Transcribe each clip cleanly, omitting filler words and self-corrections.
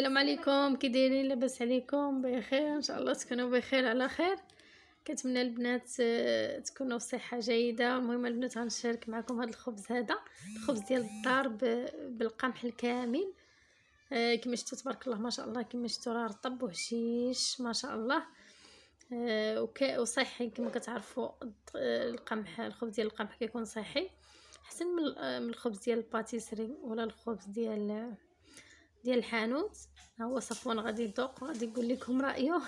السلام عليكم، كي دايرين؟ لاباس عليكم؟ بخير ان شاء الله تكونوا بخير على خير. كنتمنى البنات تكونوا بصحه جيده. المهم البنات غنشارك معكم هذا الخبز، هذا الخبز ديال الدار بالقمح الكامل. كما شفتوا تبارك الله ما شاء الله، كما شفتوا راه رطب وهشيش ما شاء الله. وصحي كما كتعرفوا. القمح، الخبز ديال القمح كيكون صحي احسن من الخبز ديال الباتيسري ولا الخبز ديال الحانوت. ها هو صفوان غادي يذوق غادي يقول لكم رايه.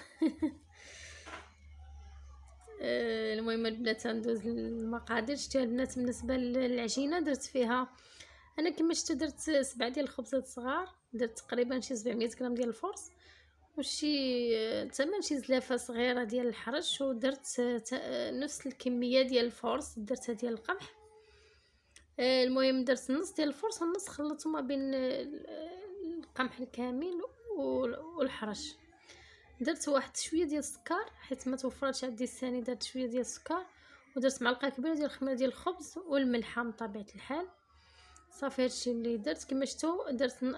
المهم البنات غندوز المقادير. شتيها البنات بالنسبه للعجينه درت فيها انا كما شفتوا درت 7 ديال الخبزات صغار، درت تقريبا شي 700 غرام ديال الفرص وشي 8 شي زلافه صغيره ديال الحرش، ودرت نفس الكميه ديال الفرص درتها ديال القمح. المهم درت نص ديال الفرص والنص خلطته ما بين القمح الكامل والحرش. درت واحد شويه ديال السكر حيت ما توفرتش عندي الثاني، درت شويه ديال السكر ودرت معلقه كبيره ديال الخميره ديال الخبز والملحه من طبيعه الحال. صافي هادشي اللي درت. كما شفتوا درت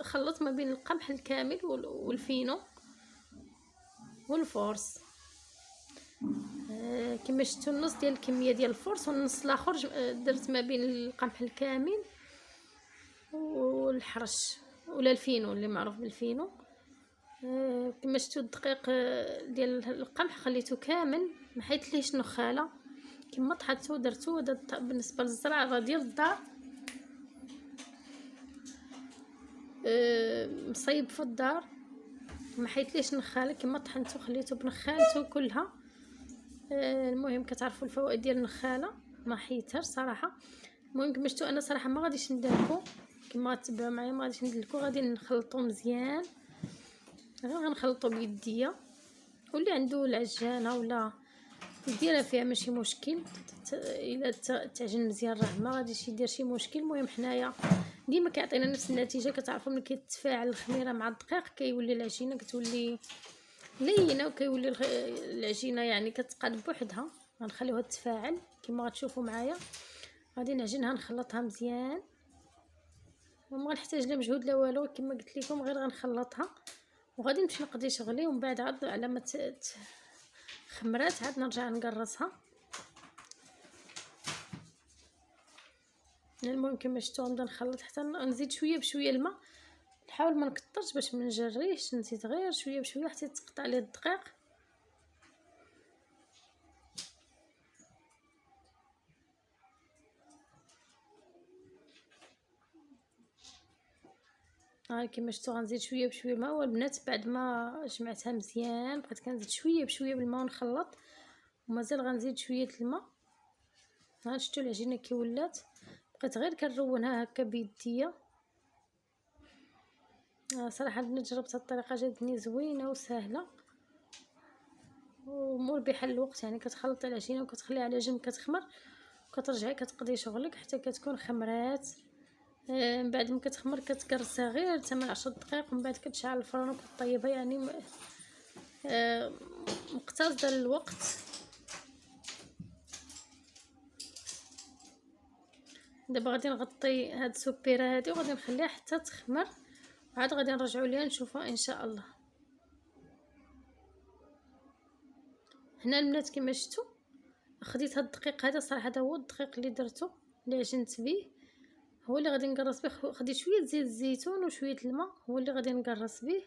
خلطت ما بين القمح الكامل والفينو والفورس. كما شفتوا النص ديال الكميه ديال الفورس والنص الاخر درت ما بين القمح الكامل والحرش ولا الفينو اللي معروف بالفينو. كما شفتوا الدقيق ديال القمح خليته كامل ما حيتليش نخاله كما طحنته درتو. بالنسبه للزرع راه ديال الدار مصيب في الدار ما حيتليش نخاله كما طحنته خليته بنخالته كلها. المهم كتعرفوا الفوائد ديال النخاله ما حيتهاش صراحه. المهم كما شفتوا انا صراحه ما غاديش ندلكو كما تبعوا معايا، ما غاديش ندلكو، غادي نخلطو مزيان، غير غنخلطو بيديا. واللي عنده العجانه ولا يديرها فيها ماشي مشكل، الا تعجن مزيان راه ما غاديش يدير شي مشكل. المهم حنايا ديما كيعطينا نفس النتيجه. كتعرفوا ملي كيتفاعل الخميره مع الدقيق كيولي العجينه كتولي لينه وكيولي العجينه يعني كتقاد بوحدها. غنخليوها تتفاعل كما غتشوفوا معايا. غادي نعجنها نخلطها مزيان وما غنحتاج لا مجهود لا والو، كما قلت لكم غير غنخلطها وغادي نمشي نقضي شغلي. ومن بعد عاد على ما خمرات عاد نرجع نقرصها. المهم كما شفتوا نبدا نخلط حتى نزيد شويه بشويه الماء، نحاول ما نكثرش باش ما نجريش، نزيد غير شويه بشويه حتى تقطع لي الدقيق. ها كما شفتوا غنزيد شويه بشويه الماء. والبنات بعد ما جمعتها مزيان بقيت كنزيد شويه بشويه بالماء ونخلط، ومازال غنزيد شويه الماء. ها شفتوا العجينه كي ولات، بقيت غير كنرونها هكا بيديا. صراحه البنات جربت هاد الطريقه جاتني زوينه وسهله ومربحه للوقت. يعني كتخلط العجينه وكتخليها على جنب كتخمر وكترجعي كتقضي شغلك حتى كتكون خمرات. من بعد ما كتخمر كتكرسها غير 8 10 دقائق ومن بعد كتشعل الفران وكطيبها. يعني مقتصده للوقت. دابا غادي نغطي هاد السوبيره هادي وغادي نخليها حتى تخمر وعاد غادي نرجعوا ليها نشوفها ان شاء الله. هنا البنات كما شفتوا خديت هاد الدقيق هذا، صراحه هذا هو الدقيق اللي درته اللي عجنت به، هو اللي غادي نقرص به. خديت شويه زيت الزيتون وشويه الماء هو اللي غادي نقرص به.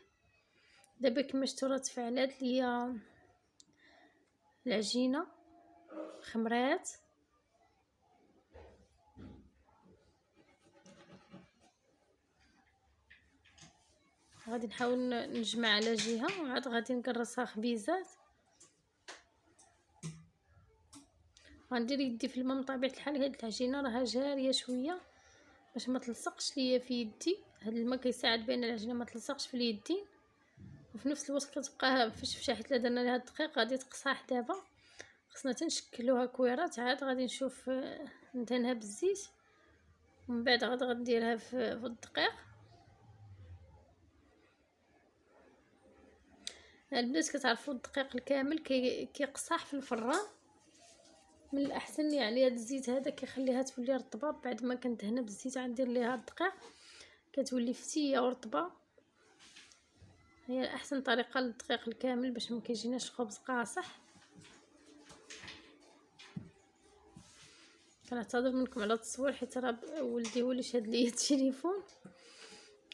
دابا كما شفتوا راه تفاعلات ليا العجينه خمرات. غادي نحاول نجمع على جهه وعاد غادي نقرصها خبيزات. غندير يدي في الماء من طبيعه الحال. هاد العجينه راها جاريه شويه باش ما تلصقش ليا في يدي. هاد الماء كيساعد بان العجينه ما تلصقش في اليدين وفي نفس الوقت كتبقى فشفشه. حيت لا درنا لها الدقيق غادي تقصح. دابا خصنا تنشكلوها كويرات. عاد غادي نشوف ندهنها بالزيت ومن بعد غنديرها في الدقيق. البنات كتعرفوا الدقيق الكامل كيقصح في الفران. من الاحسن يعني هذا الزيت هذا كيخليها تولي رطبه. بعد ما كندهنها بالزيت غندير ليها الدقيق كتولي فتيه ورطبه. هي احسن طريقه للدقيق الكامل باش ما كيجيناش الخبز قاصح. كنعتذر منكم على التصوير حيت راه ولدي هو اللي شاد ليا التليفون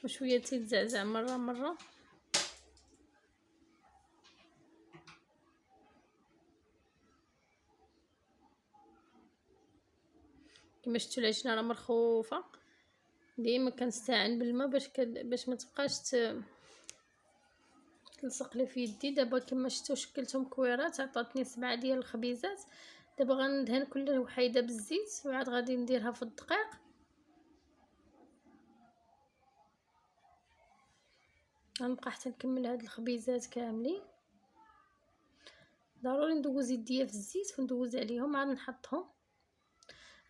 وشويه تيتزعزع مره. كما شفتوا العجينه راه مرخوفه. ديما كنستعن بالماء باش ما تبقاش تلصق لي في يدي. دابا كما شفتوا شكلتهم كويرات، عطاتني 7 ديال الخبيزات. دابا غندهن كل وحيده بالزيت وعاد غادي نديرها في الدقيق. غنبقى حتى نكمل هاد الخبيزات كاملين. ضروري ندوز يديا في الزيت وندوز عليهم عاد نحطهم.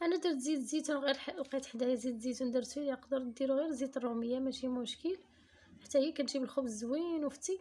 انا درت زيت زيتون، غير لقيت حدايا زيت زيتون درتو. يقدر ديروا غير زيت الروميه ماشي مشكل، حتى هي كتجيب الخبز زوين وفتي.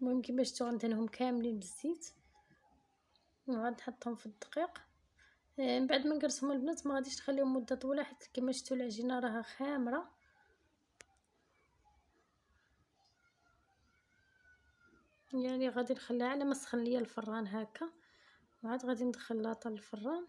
المهم كيما شفتوا غندهنهم كاملين بالزيت وعاد نحطهم في الدقيق. من بعد ما نقرصهم البنات ما غاديش نخليهم مده طويله حيت كما شفتوا العجينه راها خامره. يعني غادي نخليها على ما سخن ليا الفران هكا وعاد غادي ندخل لاطه للفران.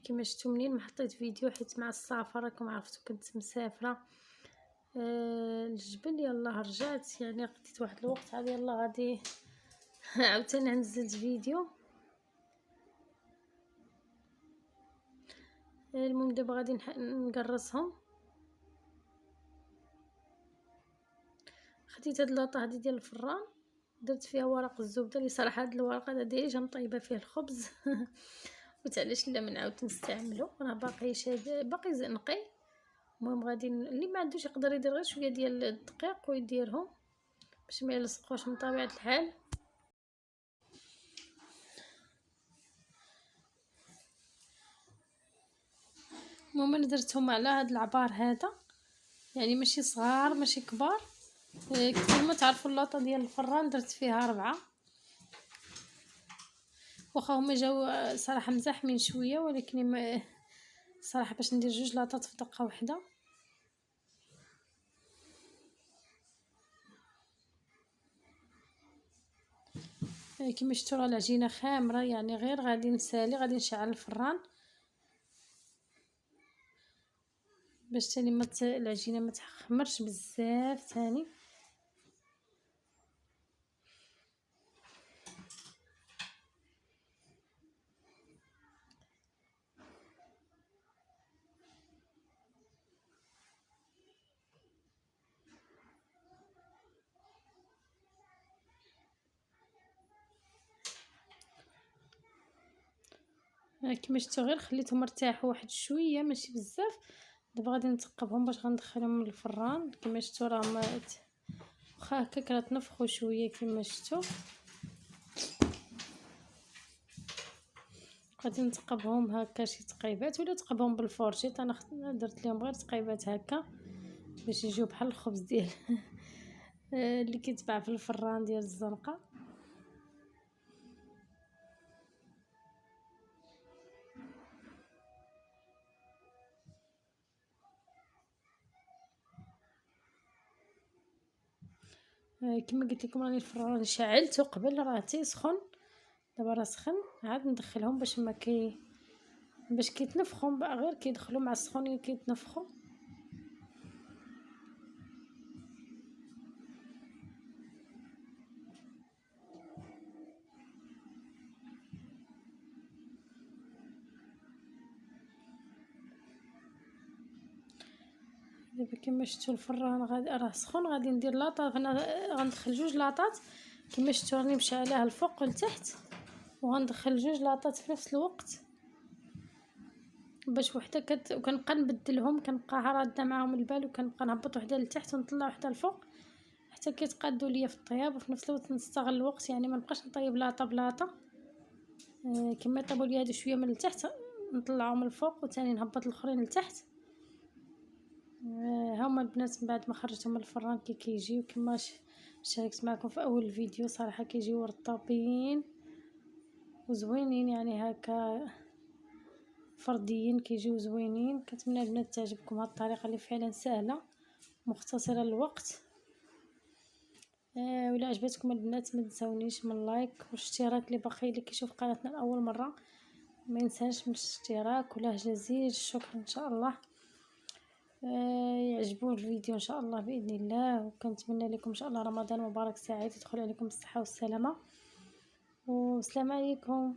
كما شفتوا منين ما حطيت فيديو حيت مع السفر راكم عرفتوا كنت مسافره الجبل. يلا رجعت يعني قضيت واحد الوقت عاد يلا غادي عاوتاني نزلت فيديو. المهم دابا غادي نقرصهم. خديت هاد لاطه هادي ديال الفران درت فيها ورق الزبده اللي صراحه هاد الورقه هذا ديجا مطيبه فيه الخبز قلت علاش لا ما نعاود نستعملو، راه باقي شاد باقي نقي. المهم غادي اللي ما عندوش يقدر يدير غير شويه ديال الدقيق ويديرهم باش ما يلصقوش من طبيعه الحال. المهم انا درتهم على هاد العبار هذا، يعني ماشي صغار ماشي كبار. كما تعرفوا اللاطه ديال الفران درت فيها 4 واخا هما جاو صراحه مزاحمين شويه، ولكن صراحه باش ندير 2 لاطات في دقه واحده. كما شفتوا راه العجينه خامره، يعني غير غادي نسالي غادي نشعل الفران باش تاني العجينه ما تخمرش بزاف تاني. كما شفتوا غير خليتهم ارتاحوا واحد شويه ماشي بزاف. دابا غادي نثقبهم باش غندخلهم للفران. كما شفتوا راه واخا هكاك راه تنفخوا شويه كما شفتوا. غادي نثقبهم هكا شي تقيبات ولا تقبهم بالفورشيط. انا درت لهم غير تقيبات هكا باش يجيو بحال الخبز ديال اللي كيتباع في الفران ديال الزنقه. كما قلت لكم راني الفران شعلته قبل راه تيسخن. دابا راه سخن عاد ندخلهم باش باش كيتنفخوا بقى غير كيدخلوا مع السخونيه كيتنفخوا. دابا كما شفتوا الفران غادي راه سخون، غادي ندير لاطه. انا غندخل 2 لاطات كما شفتوا راني مشعلاها الفوق والتحت، وغندخل 2 لاطات في نفس الوقت باش وحده وكنبقى نبدلهم، كنبقى راده معاهم البال، وكنبقى نهبط وحده لتحت ونطلع وحده الفوق حتى كيتقادوا ليا في الطياب، وفي نفس الوقت نستغل الوقت، يعني ما نبقاش نطيب لاطه بلاطه. كما يطيبوا لي هادو شويه من التحت نطلعهم الفوق وثاني نهبط الاخرين لتحت. هما البنات من بعد ما خرجتهم من الفران كيجيو كما شاركت معكم في اول الفيديو، صراحه كيجيو رطابين وزوينين، يعني هكا فرديين كيجيو زوينين. كنتمنى البنات تعجبكم هاد الطريقه اللي فعلا سهله مختصره الوقت. ولا عجبتكم البنات ما تنساونيش من لايك والاشتراك، اللي باقي اللي كيشوف قناتنا لاول مره ما ينساش من الاشتراك، وله جزيل الشكر ان شاء الله. يعجبوا الفيديو ان شاء الله باذن الله، وكنتمنى لكم ان شاء الله رمضان مبارك سعيد يدخل عليكم بالصحه والسلامه، والسلام عليكم.